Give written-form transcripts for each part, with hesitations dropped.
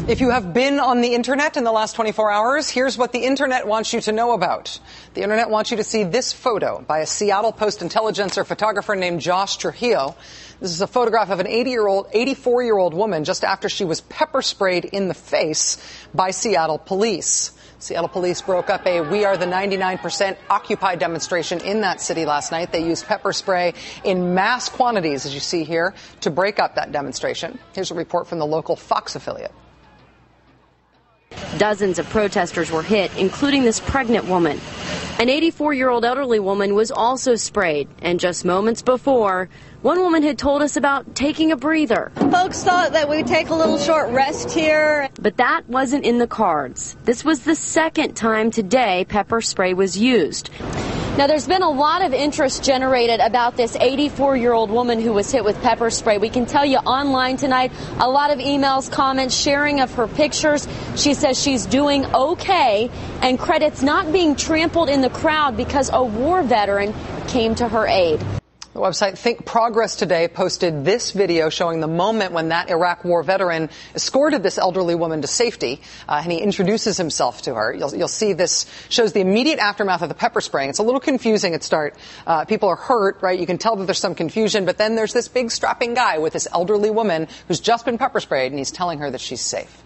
If you have been on the internet in the last 24 hours, here's what the internet wants you to know about. The internet wants you to see this photo by a Seattle Post-Intelligencer photographer named Josh Trujillo. This is a photograph of an 84-year-old woman just after she was pepper sprayed in the face by Seattle police. Seattle police broke up a We Are the 99% Occupy demonstration in that city last night. They used pepper spray in mass quantities, as you see here, to break up that demonstration. Here's a report from the local Fox affiliate. Dozens of protesters were hit, including this pregnant woman. An 84-year-old elderly woman was also sprayed, and just moments before, one woman had told us about taking a breather. Folks thought that we'd take a little short rest here. But that wasn't in the cards. This was the second time today pepper spray was used. Now, there's been a lot of interest generated about this 84-year-old woman who was hit with pepper spray. We can tell you online tonight, a lot of emails, comments, sharing of her pictures. She says she's doing okay and credits not being trampled in the crowd because a war veteran came to her aid. The website Think Progress Today posted this video showing the moment when that Iraq war veteran escorted this elderly woman to safety, and he introduces himself to her. You'll see this shows the immediate aftermath of the pepper spraying. It's a little confusing at start. People are hurt, right? You can tell that there's some confusion, but then there's this big strapping guy with this elderly woman who's just been pepper sprayed, and he's telling her that she's safe.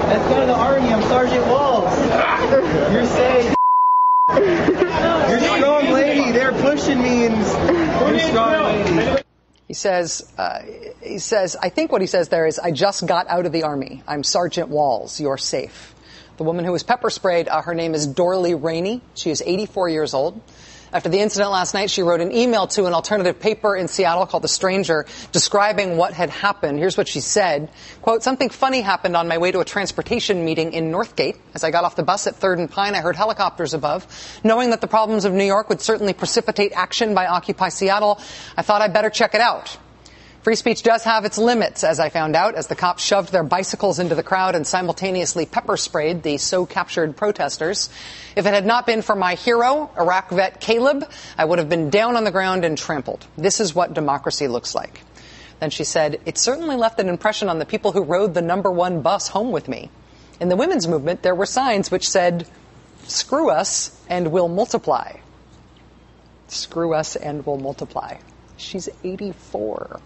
Let's go to the Army. I'm Sergeant Walls. You're safe. You're strong, lady. They're pushing me, and you're strong, lady. He says, I think what he says there is, I just got out of the Army. I'm Sergeant Walls. You're safe. The woman who was pepper sprayed, her name is Dorley Rainey. She is 84 years old. After the incident last night, she wrote an email to an alternative paper in Seattle called The Stranger, describing what had happened. Here's what she said. Quote, something funny happened on my way to a transportation meeting in Northgate. As I got off the bus at 3rd and Pine, I heard helicopters above. Knowing that the problems of New York would certainly precipitate action by Occupy Seattle, I thought I'd better check it out. Free speech does have its limits, as I found out, as the cops shoved their bicycles into the crowd and simultaneously pepper sprayed the so-captured protesters. If it had not been for my hero, Iraq vet Caleb, I would have been down on the ground and trampled. This is what democracy looks like. Then she said, it certainly left an impression on the people who rode the #1 bus home with me. In the women's movement, there were signs which said, screw us and we'll multiply. Screw us and we'll multiply. She's 84.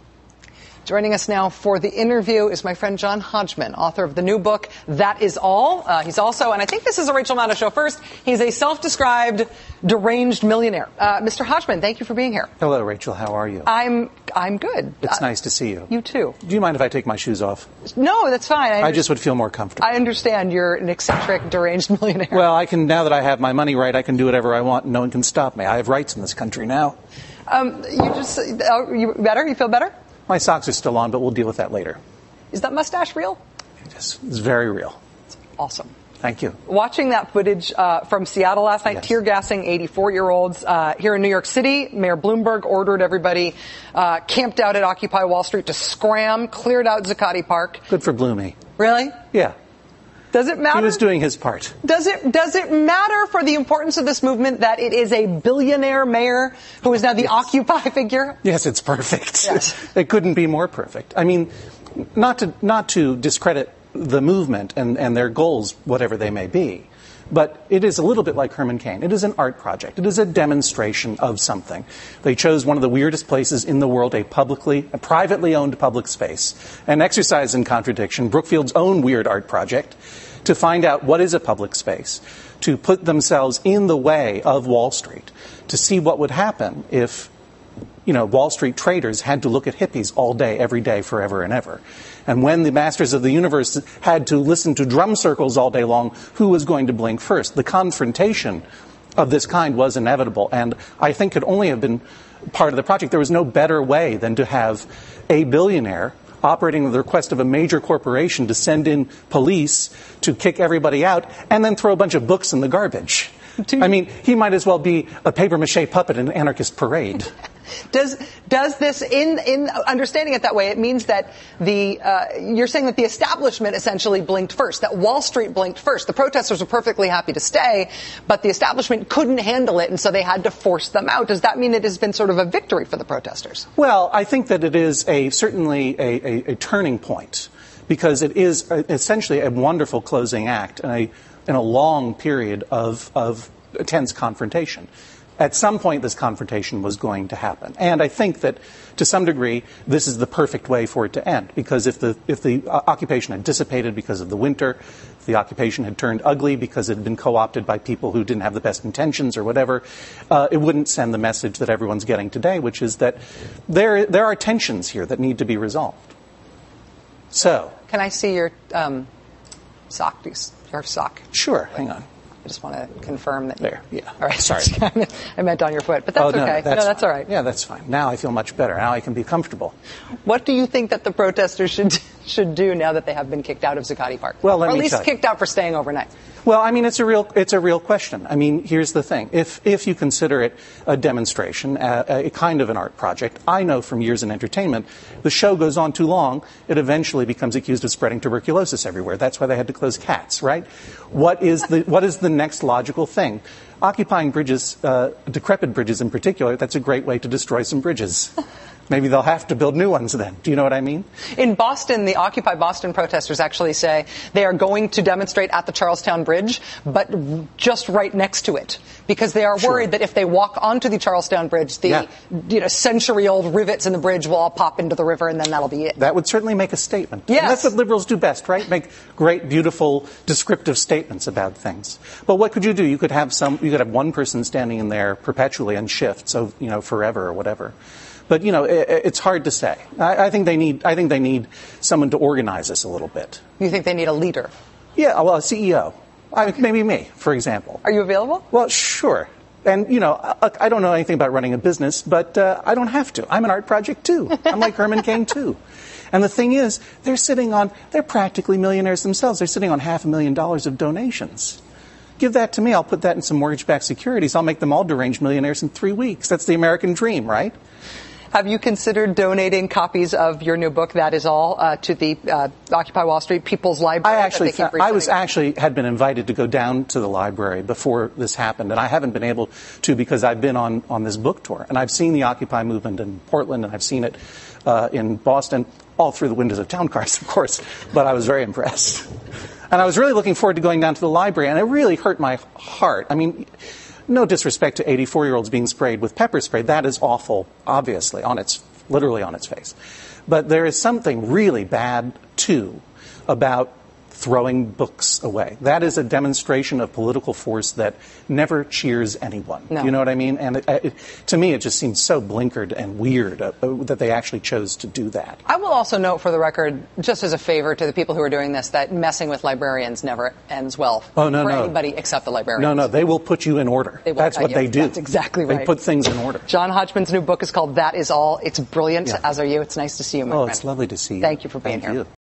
Joining us now for the interview is my friend John Hodgman, author of the new book, That Is All. He's also, and I think this is a Rachel Maddow show first, he's a self-described deranged millionaire. Mr. Hodgman, thank you for being here. Hello, Rachel. How are you? I'm good. It's nice to see you. You too. Do you mind if I take my shoes off? No, that's fine. I just would feel more comfortable. I understand you're an eccentric, deranged millionaire. Well, now that I have my money right, I can do whatever I want and no one can stop me. I have rights in this country now. You better? You feel better? My socks are still on, but we'll deal with that later. Is that mustache real? It's very real. It's awesome. Thank you. Watching that footage from Seattle last night, yes. Tear gassing 84-year-olds. Here in New York City, Mayor Bloomberg ordered everybody camped out at Occupy Wall Street to scram, cleared out Zuccotti Park. Good for Bloomy. Really? Yeah. Does it matter? He was doing his part. Does it matter for the importance of this movement that it is a billionaire mayor who is now the Occupy figure? Yes, it's perfect. Yes. It couldn't be more perfect. I mean, not to discredit the movement and their goals, whatever they may be, but it is a little bit like Herman Cain. It is an art project. It is a demonstration of something. They chose one of the weirdest places in the world, a privately owned public space, an exercise in contradiction, Brookfield's own weird art project, to find out what is a public space, to put themselves in the way of Wall Street, to see what would happen if, Wall Street traders had to look at hippies all day, every day, forever and ever. And when the masters of the universe had to listen to drum circles all day long, who was going to blink first? The confrontation of this kind was inevitable, and I think could only have been part of the project. There was no better way than to have a billionaire operating at the request of a major corporation to send in police to kick everybody out and then throw a bunch of books in the garbage. I mean, he might as well be a papier-mâché puppet in an anarchist parade. Does this, in understanding it that way, it means that you're saying that the establishment essentially blinked first, that Wall Street blinked first. The protesters were perfectly happy to stay, but the establishment couldn't handle it, and so they had to force them out. Does that mean it has been sort of a victory for the protesters? Well, I think that it is certainly a turning point, because it is essentially a wonderful closing act in a long period of tense confrontation. At some point, this confrontation was going to happen. And I think that, to some degree, this is the perfect way for it to end. Because if the occupation had dissipated because of the winter, if the occupation had turned ugly because it had been co-opted by people who didn't have the best intentions or whatever, it wouldn't send the message that everyone's getting today, which is that there are tensions here that need to be resolved. So, can I see your sock? Your sock? Sure. Hang on. I just want to confirm that. There, yeah. All right, sorry. I meant on your foot, but that's okay. No, that's all right. Yeah, that's fine. Now I feel much better. Now I can be comfortable. What do you think that the protesters should do now that they have been kicked out of Zuccotti Park? Well, or at least kicked out for staying overnight. Well, I mean, it's a real question. I mean, here's the thing. If you consider it a demonstration, a kind of an art project, I know from years in entertainment, the show goes on too long, it eventually becomes accused of spreading tuberculosis everywhere. That's why they had to close Cats, right? What is the next logical thing? Occupying bridges, decrepit bridges in particular, that's a great way to destroy some bridges. Maybe they'll have to build new ones then. Do you know what I mean? In Boston, the Occupy Boston protesters actually say they are going to demonstrate at the Charlestown Bridge, but just right next to it, because they are worried that if they walk onto the Charlestown Bridge, the century-old rivets in the bridge will all pop into the river, and then that'll be it. That would certainly make a statement. Yes. And that's what liberals do best, right? Make great, beautiful, descriptive statements about things. But what could you do? You could have one person standing in there perpetually on shift, so forever or whatever. But it's hard to say. I think they need someone to organize this a little bit. You think they need a leader? Yeah, well, a CEO. Maybe me, for example. Are you available? Well, sure. And I don't know anything about running a business, but I don't have to. I'm an art project too. I'm like Herman Cain too. And the thing is, they're practically millionaires themselves. They're sitting on $500,000 of donations. Give that to me. I'll put that in some mortgage-backed securities. I'll make them all deranged millionaires in 3 weeks. That's the American dream, right? Have you considered donating copies of your new book, That Is All, to the Occupy Wall Street People's Library? I had been invited to go down to the library before this happened, and I haven't been able to because I've been on this book tour. And I've seen the Occupy movement in Portland, and I've seen it in Boston, all through the windows of town cars, of course, but I was very impressed. And I was really looking forward to going down to the library, and it really hurt my heart. I mean, no disrespect to 84-year-olds being sprayed with pepper spray. That is awful, obviously, literally on its face. But there is something really bad, too, about throwing books away. That is a demonstration of political force that never cheers anyone. No. You know what I mean? And to me, it just seems so blinkered and weird that they actually chose to do that. I will also note, for the record, just as a favor to the people who are doing this, that messing with librarians never ends well for anybody except the librarians. No, they will put you in order. That's what they do. That's exactly right. They put things in order. John Hodgman's new book is called That Is All. It's brilliant, as are you. It's nice to see you, my friend. It's lovely to see you. Thank you for being here. Thank you.